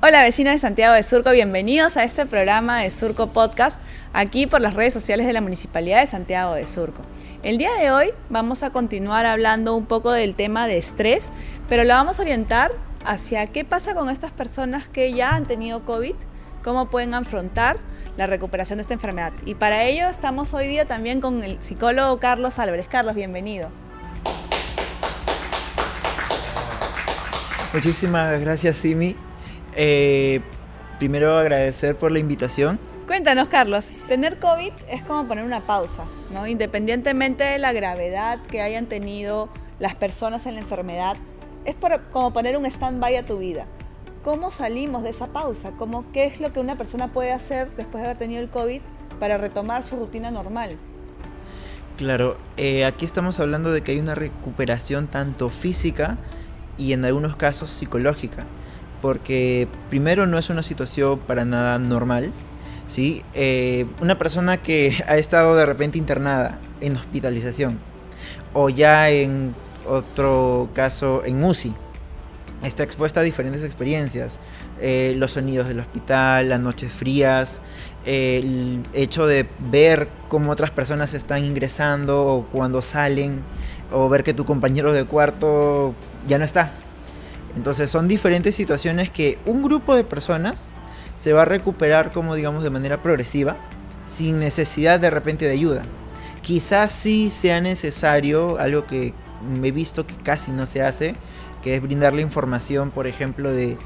Hola vecinos de Santiago de Surco, bienvenidos a este programa de Surco Podcast, aquí por las redes sociales de la Municipalidad de Santiago de Surco. El día de hoy vamos a continuar hablando un poco del tema de estrés, pero lo vamos a orientar hacia qué pasa con estas personas que ya han tenido COVID, cómo pueden afrontar la recuperación de esta enfermedad. Y para ello estamos hoy día también con el psicólogo Carlos Álvarez. Carlos, bienvenido. Muchísimas gracias, Simi. Primero agradecer por la invitación. Cuéntanos, Carlos, tener COVID es como poner una pausa, ¿no? Independientemente de la gravedad que hayan tenido las personas en la enfermedad, es como poner un stand-by a tu vida. ¿Cómo salimos de esa pausa? ¿Qué es lo que una persona puede hacer después de haber tenido el COVID para retomar su rutina normal? Claro, aquí estamos hablando de que hay una recuperación tanto física y en algunos casos psicológica, porque primero no es una situación para nada normal, ¿sí? Una persona que ha estado de repente internada en hospitalización o ya en otro caso en UCI, está expuesta a diferentes experiencias, los sonidos del hospital, las noches frías, el hecho de ver cómo otras personas están ingresando o cuando salen, o ver que tu compañero de cuarto ya no está. Entonces son diferentes situaciones que un grupo de personas se va a recuperar como digamos de manera progresiva, sin necesidad de repente de ayuda. Quizás sí sea necesario, algo que he visto que casi no se hace, que es brindarle información, por ejemplo, de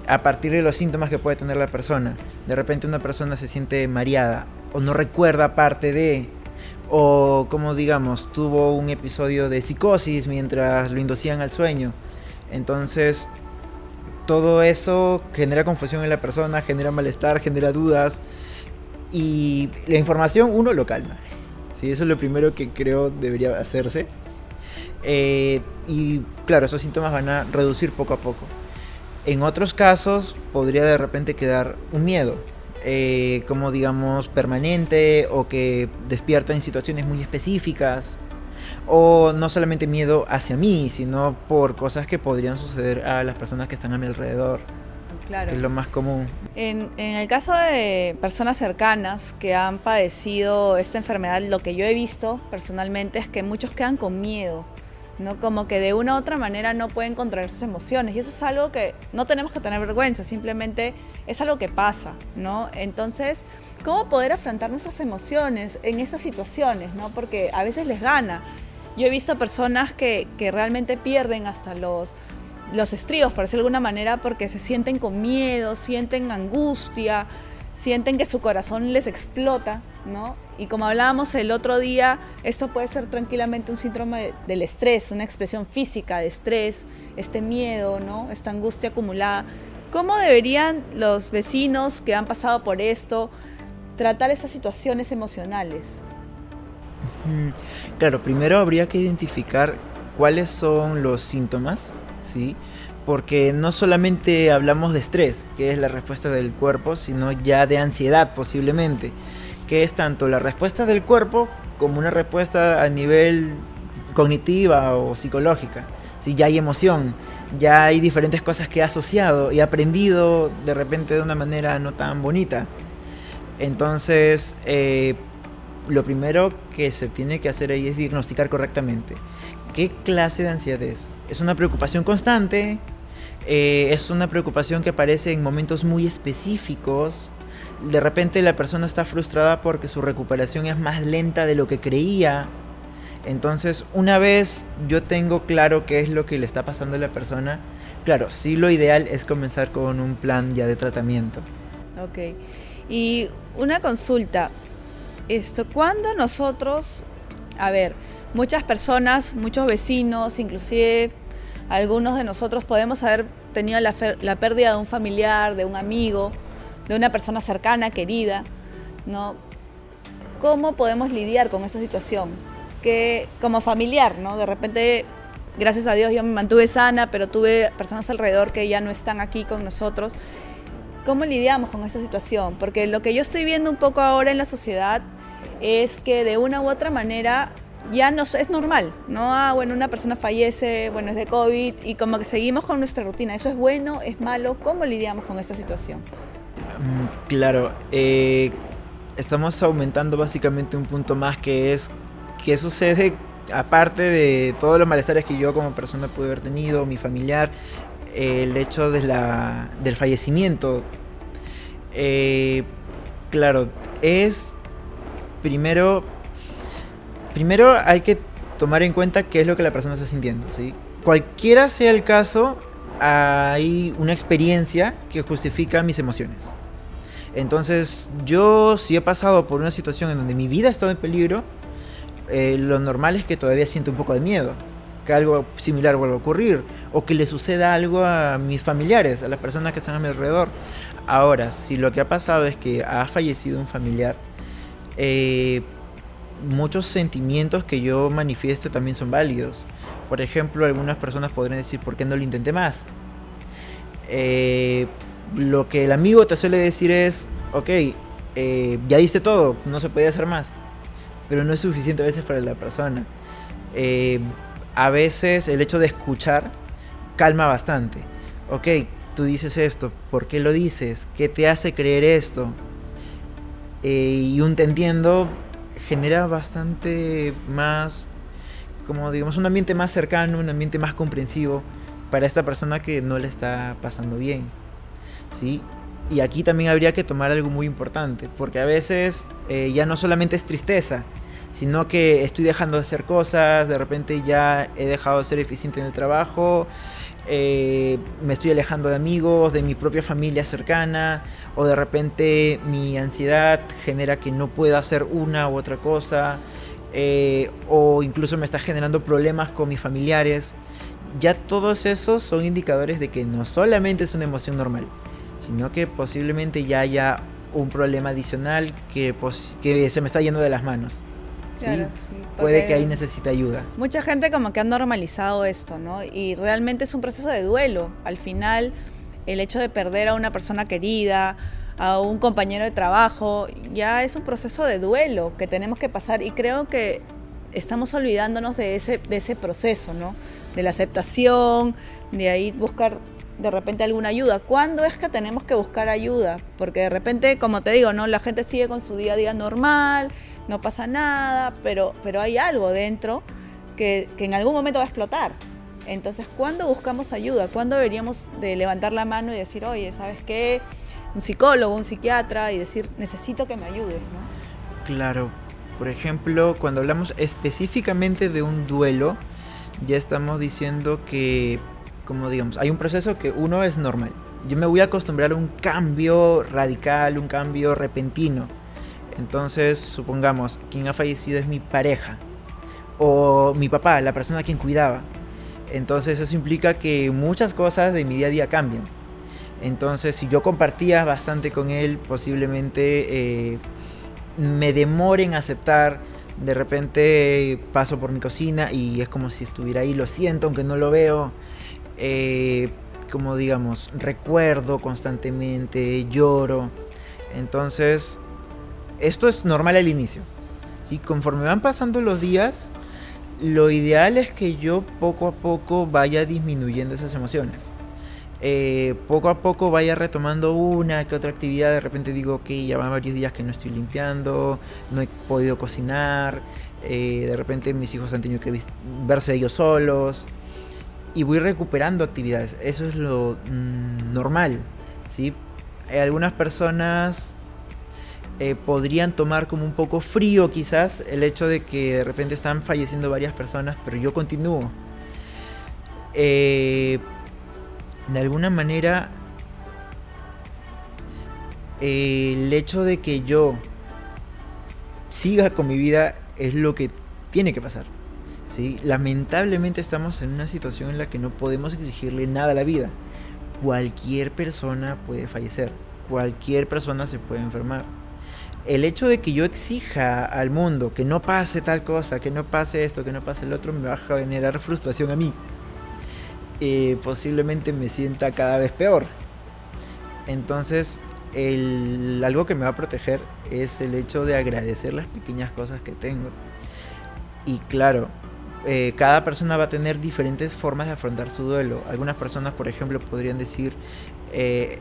a partir de los síntomas que puede tener la persona. De repente una persona se siente mareada o no recuerda parte de, o como digamos, tuvo un episodio de psicosis mientras lo inducían al sueño. Entonces, todo eso genera confusión en la persona, genera malestar, genera dudas. Y la información uno lo calma. ¿Sí? Eso es lo primero que creo debería hacerse. Y claro, esos síntomas van a reducir poco a poco. En otros casos podría de repente quedar un miedo, como digamos permanente o que despierta en situaciones muy específicas. O no solamente miedo hacia mí, sino por cosas que podrían suceder a las personas que están a mi alrededor. Claro. Que es lo más común. En el caso de personas cercanas que han padecido esta enfermedad, lo que yo he visto personalmente es que muchos quedan con miedo, ¿no? Como que de una u otra manera no pueden controlar sus emociones, y eso es algo que no tenemos que tener vergüenza, simplemente es algo que pasa, ¿no? Entonces, ¿cómo poder afrontar nuestras emociones en estas situaciones, ¿no? Porque a veces les gana. Yo he visto personas que realmente pierden hasta los estribos, por decirlo de alguna manera, porque se sienten con miedo, sienten angustia, sienten que su corazón les explota, ¿no? Y como hablábamos el otro día, esto puede ser tranquilamente un síndrome del estrés, una expresión física de estrés, este miedo, ¿no? Esta angustia acumulada. ¿Cómo deberían los vecinos que han pasado por esto tratar estas situaciones emocionales? Claro, primero habría que identificar cuáles son los síntomas, ¿sí? Porque no solamente hablamos de estrés, que es la respuesta del cuerpo, sino ya de ansiedad posiblemente, que es tanto la respuesta del cuerpo como una respuesta a nivel cognitiva o psicológica. ¿Sí? Ya hay emoción, ya hay diferentes cosas que he asociado y aprendido de repente de una manera no tan bonita. Entonces, lo primero que se tiene que hacer ahí es diagnosticar correctamente qué clase de ansiedad es. ¿Es una preocupación constante? ¿Es una preocupación que aparece en momentos muy específicos? De repente la persona está frustrada porque su recuperación es más lenta de lo que creía. Entonces, una vez yo tengo claro qué es lo que le está pasando a la persona, claro, sí, lo ideal es comenzar con un plan ya de tratamiento. Ok. Y una consulta. ¿Cuándo nosotros, muchas personas, muchos vecinos, inclusive algunos de nosotros podemos haber tenido la pérdida de un familiar, de un amigo, de una persona cercana, querida, ¿no? ¿Cómo podemos lidiar con esta situación? Que como familiar, ¿no? De repente, gracias a Dios, yo me mantuve sana, pero tuve personas alrededor que ya no están aquí con nosotros. ¿Cómo lidiamos con esta situación? Porque lo que yo estoy viendo un poco ahora en la sociedad es que de una u otra manera ya no es normal, ¿no? Bueno, una persona fallece, bueno, es de COVID y como que seguimos con nuestra rutina. ¿Eso es bueno, es malo? ¿Cómo lidiamos con esta situación? Claro, estamos aumentando básicamente un punto más que es qué sucede aparte de todos los malestares que yo como persona pude haber tenido, mi familiar, el hecho de del fallecimiento. Eh, claro, es primero, primero hay que tomar en cuenta qué es lo que la persona está sintiendo, ¿sí? Cualquiera sea el caso, hay una experiencia que justifica mis emociones. Entonces, yo si he pasado por una situación en donde mi vida ha estado en peligro, lo normal es que todavía siento un poco de miedo, que algo similar vuelva a ocurrir, o que le suceda algo a mis familiares, a las personas que están a mi alrededor. Ahora, si lo que ha pasado es que ha fallecido un familiar, eh, muchos sentimientos que yo manifieste también son válidos. Por ejemplo, algunas personas podrían decir, ¿por qué no lo intenté más? Eh, lo que el amigo te suele decir es, ok, ya diste todo, no se podía hacer más, pero no es suficiente a veces para la persona. Eh, a veces el hecho de escuchar calma bastante. Ok, tú dices esto, ¿por qué lo dices? ¿Qué te hace creer esto? Y un te entiendo genera bastante más, como digamos, un ambiente más cercano, un ambiente más comprensivo para esta persona que no le está pasando bien, ¿sí? Y aquí también habría que tomar algo muy importante, porque a veces ya no solamente es tristeza, sino que estoy dejando de hacer cosas, de repente ya he dejado de ser eficiente en el trabajo, me estoy alejando de amigos, de mi propia familia cercana, o de repente mi ansiedad genera que no pueda hacer una u otra cosa, o incluso me está generando problemas con mis familiares. Ya todos esos son indicadores de que no solamente es una emoción normal, sino que posiblemente ya haya un problema adicional que se me está yendo de las manos. ¿Sí? Claro, sí, Puede que ahí necesite ayuda. mucha gente como que ha normalizado esto, ¿no? Y realmente es un proceso de duelo. Al final, el hecho de perder a una persona querida, a un compañero de trabajo, ya es un proceso de duelo que tenemos que pasar y creo que estamos olvidándonos de ese proceso, ¿no? De la aceptación, de ahí buscar de repente alguna ayuda. ¿Cuándo es que tenemos que buscar ayuda? Porque de repente, como te digo, ¿no? La gente sigue con su día a día normal, no pasa nada, pero hay algo dentro que en algún momento va a explotar. Entonces, ¿cuándo buscamos ayuda? ¿Cuándo deberíamos de levantar la mano y decir, oye, ¿sabes qué? Un psicólogo, un psiquiatra y decir, necesito que me ayudes, ¿no? Claro, por ejemplo, cuando hablamos específicamente de un duelo, ya estamos diciendo que, como digamos, hay un proceso que uno es normal. Yo me voy a acostumbrar a un cambio radical, un cambio repentino. Entonces, supongamos, quien ha fallecido es mi pareja o mi papá, la persona a quien cuidaba. Entonces, eso implica que muchas cosas de mi día a día cambian. Entonces, si yo compartía bastante con él, posiblemente me demore en aceptar. De repente paso por mi cocina y es como si estuviera ahí, lo siento, aunque no lo veo. Como digamos, recuerdo constantemente, lloro. Entonces, esto es normal al inicio, ¿sí? Conforme van pasando los días, lo ideal es que yo poco a poco vaya disminuyendo esas emociones. Poco a poco vaya retomando una que otra actividad. De repente digo que ya van varios días que no estoy limpiando, no he podido cocinar, de repente mis hijos han tenido que verse ellos solos y voy recuperando actividades. Eso es lo normal, ¿sí? Algunas personas podrían tomar como un poco frío quizás el hecho de que de repente están falleciendo varias personas, pero yo continúo. De alguna manera, el hecho de que yo siga con mi vida es lo que tiene que pasar, ¿sí? Lamentablemente estamos en una situación en la que no podemos exigirle nada a la vida. Cualquier persona puede fallecer, cualquier persona se puede enfermar. El hecho de que yo exija al mundo que no pase tal cosa, que no pase esto, que no pase el otro, me va a generar frustración a mí. Posiblemente me sienta cada vez peor. Entonces, algo que me va a proteger es el hecho de agradecer las pequeñas cosas que tengo. Y claro, cada persona va a tener diferentes formas de afrontar su duelo. Algunas personas, por ejemplo, podrían decir, eh,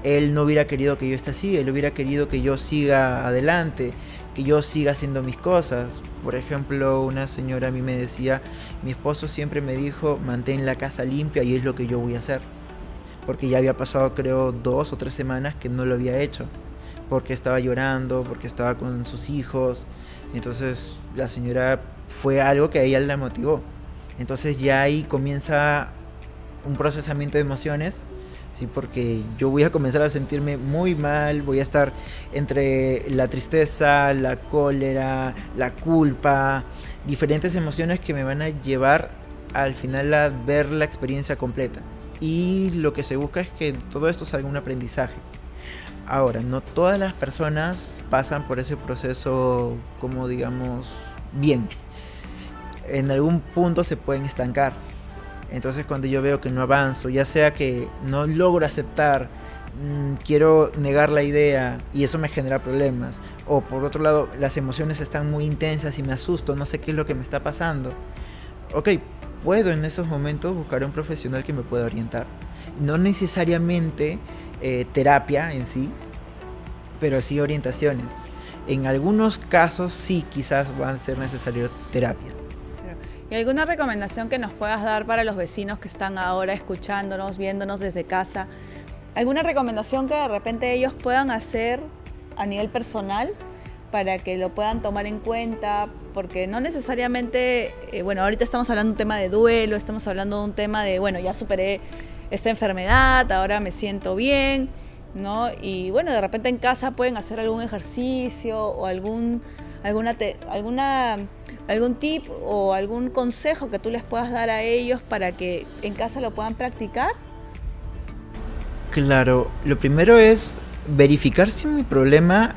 él no hubiera querido que yo esté así, él hubiera querido que yo siga adelante, que yo siga haciendo mis cosas. Por ejemplo, una señora a mí me decía, mi esposo siempre me dijo, mantén la casa limpia y es lo que yo voy a hacer. Porque ya había pasado creo 2 o 3 semanas que no lo había hecho. Porque estaba llorando, porque estaba con sus hijos. Entonces la señora fue algo que a ella la motivó. Entonces ya ahí comienza un procesamiento de emociones, ¿sí? Porque yo voy a comenzar a sentirme muy mal, voy a estar entre la tristeza, la cólera, la culpa, diferentes emociones que me van a llevar al final a ver la experiencia completa. Y lo que se busca es que todo esto salga un aprendizaje. Ahora, no todas las personas pasan por ese proceso como digamos bien. En algún punto se pueden estancar. Entonces cuando yo veo que no avanzo, ya sea que no logro aceptar, quiero negar la idea y eso me genera problemas, o por otro lado las emociones están muy intensas y me asusto, no sé qué es lo que me está pasando, ok, puedo en esos momentos buscar a un profesional que me pueda orientar. No necesariamente terapia en sí, pero sí orientaciones. En algunos casos sí quizás va a ser necesario terapia. ¿Y alguna recomendación que nos puedas dar para los vecinos que están ahora escuchándonos, viéndonos desde casa? ¿Alguna recomendación que de repente ellos puedan hacer a nivel personal para que lo puedan tomar en cuenta? Porque no necesariamente, bueno, ahorita estamos hablando de un tema de duelo, estamos hablando de un tema de, bueno, ya superé esta enfermedad, ahora me siento bien, ¿no? Y bueno, de repente en casa pueden hacer algún ejercicio o algún tip o algún consejo que tú les puedas dar a ellos para que en casa lo puedan practicar. Claro, lo primero es verificar si mi problema,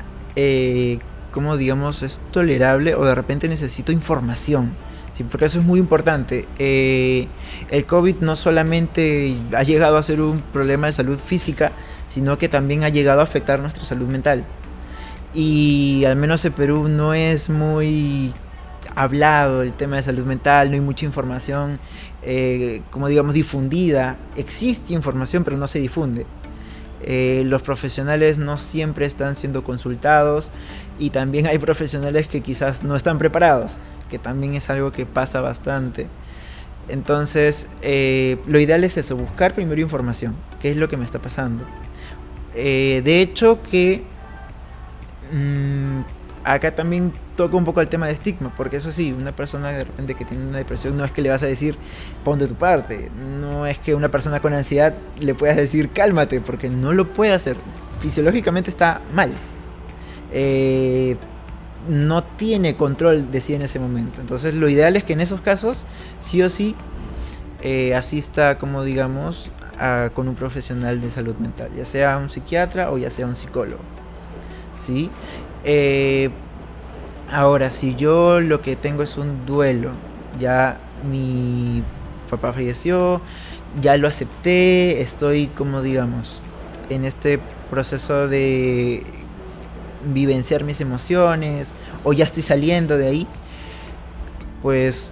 como digamos, es tolerable o de repente necesito información. Sí, porque eso es muy importante. El COVID no solamente ha llegado a ser un problema de salud física, sino que también ha llegado a afectar nuestra salud mental. Y al menos en Perú no es muy hablado el tema de salud mental, no hay mucha información, como digamos, difundida. Existe información, pero no se difunde. Los profesionales no siempre están siendo consultados y también hay profesionales que quizás no están preparados, que también es algo que pasa bastante. Entonces, lo ideal es eso, buscar primero información, qué es lo que me está pasando. De hecho que acá también toca un poco el tema de estigma, porque eso sí, una persona de repente que tiene una depresión no es que le vas a decir pon de tu parte, no es que una persona con ansiedad le puedas decir cálmate, porque no lo puede hacer, fisiológicamente está mal, no tiene control de sí en ese momento. Entonces lo ideal es que en esos casos sí o sí asista, como digamos, con un profesional de salud mental, ya sea un psiquiatra o ya sea un psicólogo, ¿sí? Ahora, si yo lo que tengo es un duelo, ya mi papá falleció, ya lo acepté, estoy como digamos en este proceso de vivenciar mis emociones o ya estoy saliendo de ahí, pues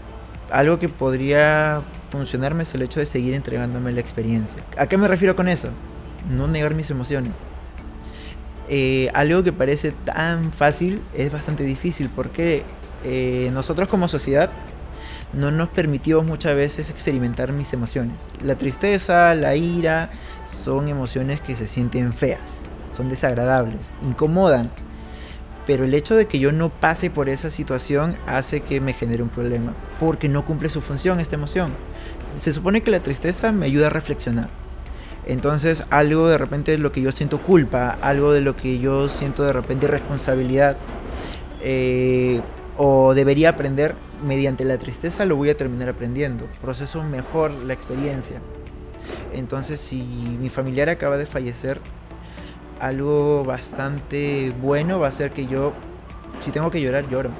algo que podría funcionarme es el hecho de seguir entregándome la experiencia. ¿A qué me refiero con eso? No negar mis emociones. Algo que parece tan fácil es bastante difícil porque nosotros como sociedad no nos permitimos muchas veces experimentar mis emociones. La tristeza, la ira son emociones que se sienten feas, son desagradables, incomodan, pero el hecho de que yo no pase por esa situación hace que me genere un problema porque no cumple su función esta emoción. Se supone que la tristeza me ayuda a reflexionar. Entonces algo de repente de lo que yo siento culpa, algo de lo que yo siento de repente responsabilidad, o debería aprender mediante la tristeza, lo voy a terminar aprendiendo. Proceso mejor la experiencia. Entonces si mi familiar acaba de fallecer, algo bastante bueno va a ser que yo, si tengo que llorar, lloro.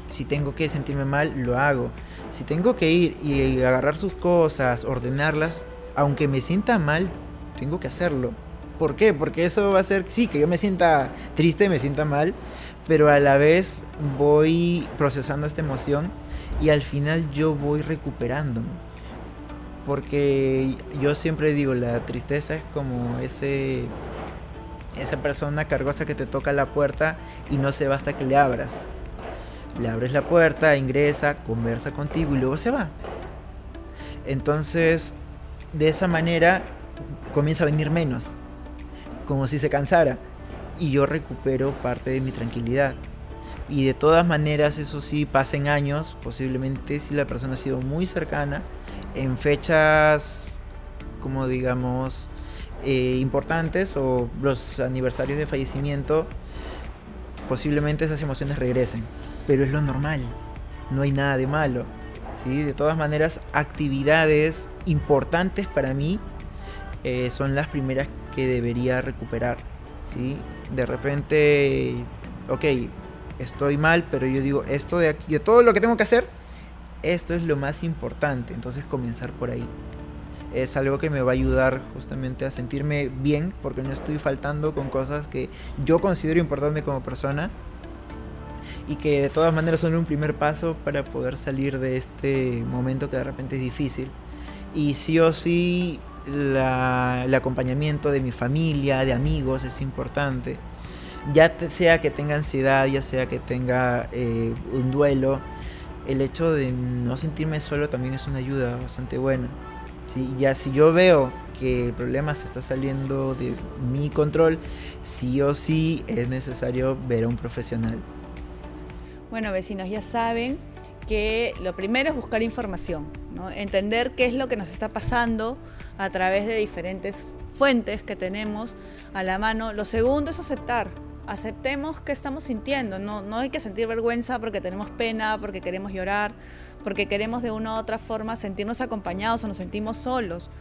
Si tengo que sentirme mal, lo hago. Si tengo que ir y agarrar sus cosas, ordenarlas, aunque me sienta mal, tengo que hacerlo. ¿Por qué? Porque eso va a hacer, sí, que yo me sienta triste, me sienta mal, pero a la vez voy procesando esta emoción y al final yo voy recuperándome. Porque yo siempre digo, la tristeza es como esa persona cargosa que te toca la puerta y no se va hasta que le abras. Le abres la puerta, ingresa, conversa contigo y luego se va. Entonces, de esa manera comienza a venir menos, como si se cansara, y yo recupero parte de mi tranquilidad. Y de todas maneras, eso sí, pasen años, posiblemente si la persona ha sido muy cercana, en fechas, como digamos, importantes o los aniversarios de fallecimiento, posiblemente esas emociones regresen, pero es lo normal, no hay nada de malo, ¿sí? De todas maneras, actividades importantes para mí son las primeras que debería recuperar, ¿sí? De repente, ok, estoy mal, pero yo digo, esto de aquí, de todo lo que tengo que hacer, esto es lo más importante, entonces comenzar por ahí. Es algo que me va a ayudar justamente a sentirme bien, porque no estoy faltando con cosas que yo considero importantes como persona y que de todas maneras son un primer paso para poder salir de este momento que de repente es difícil. Y sí o sí, el acompañamiento de mi familia, de amigos, es importante. Sea que tenga ansiedad, ya sea que tenga un duelo, el hecho de no sentirme solo también es una ayuda bastante buena. ¿Sí? Ya si yo veo que el problema se está saliendo de mi control, sí o sí es necesario ver a un profesional. Bueno, vecinos, ya saben que lo primero es buscar información, ¿no? Entender qué es lo que nos está pasando a través de diferentes fuentes que tenemos a la mano. Lo segundo es aceptar. Aceptemos qué estamos sintiendo, no hay que sentir vergüenza porque tenemos pena, porque queremos llorar, porque queremos de una u otra forma sentirnos acompañados o nos sentimos solos.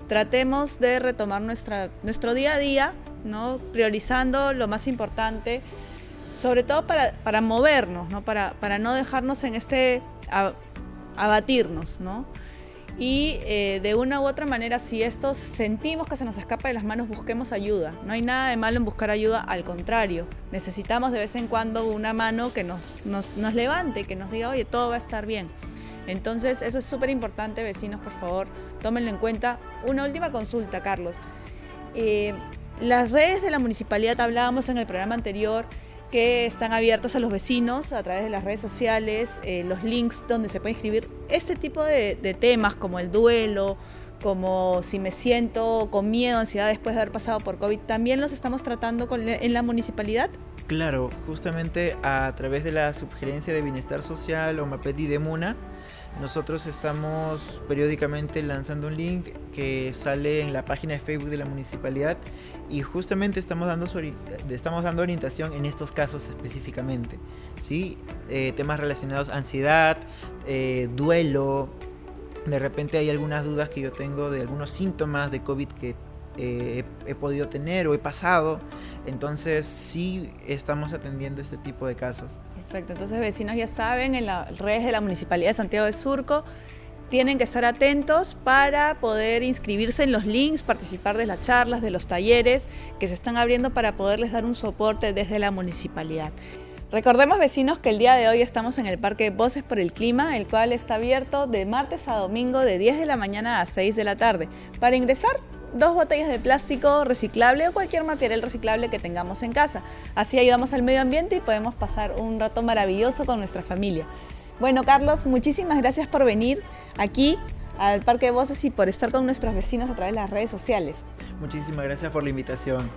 Tratemos de retomar nuestro día a día, ¿no? Priorizando lo más importante, sobre todo para movernos, ¿no? Para no dejarnos en abatirnos, ¿no? Y de una u otra manera, si esto sentimos que se nos escapa de las manos, busquemos ayuda. No hay nada de malo en buscar ayuda, al contrario. Necesitamos de vez en cuando una mano que nos levante, que nos diga, oye, todo va a estar bien. Entonces, eso es súper importante, vecinos, por favor, tómenlo en cuenta. Una última consulta, Carlos. Las redes de la municipalidad, hablábamos en el programa anterior, que están abiertos a los vecinos a través de las redes sociales, los links donde se puede inscribir este tipo de temas como el duelo, como si me siento con miedo, ansiedad después de haber pasado por COVID. ¿También los estamos tratando en la municipalidad? Claro, justamente a través de la Subgerencia de Bienestar Social o MAPET y de MUNA, nosotros estamos periódicamente lanzando un link que sale en la página de Facebook de la municipalidad y justamente estamos dando orientación en estos casos específicamente, ¿sí? Temas relacionados a ansiedad, duelo. De repente hay algunas dudas que yo tengo de algunos síntomas de COVID que he podido tener o he pasado. Entonces sí estamos atendiendo este tipo de casos. Perfecto, entonces vecinos ya saben, en las redes de la Municipalidad de Santiago de Surco tienen que estar atentos para poder inscribirse en los links, participar de las charlas, de los talleres que se están abriendo para poderles dar un soporte desde la municipalidad. Recordemos, vecinos, que el día de hoy estamos en el Parque Voces por el Clima, el cual está abierto de martes a domingo de 10 de la mañana a 6 de la tarde. Para ingresar, 2 botellas de plástico reciclable o cualquier material reciclable que tengamos en casa. Así ayudamos al medio ambiente y podemos pasar un rato maravilloso con nuestra familia. Bueno, Carlos, muchísimas gracias por venir aquí al Parque de Voces y por estar con nuestros vecinos a través de las redes sociales. Muchísimas gracias por la invitación.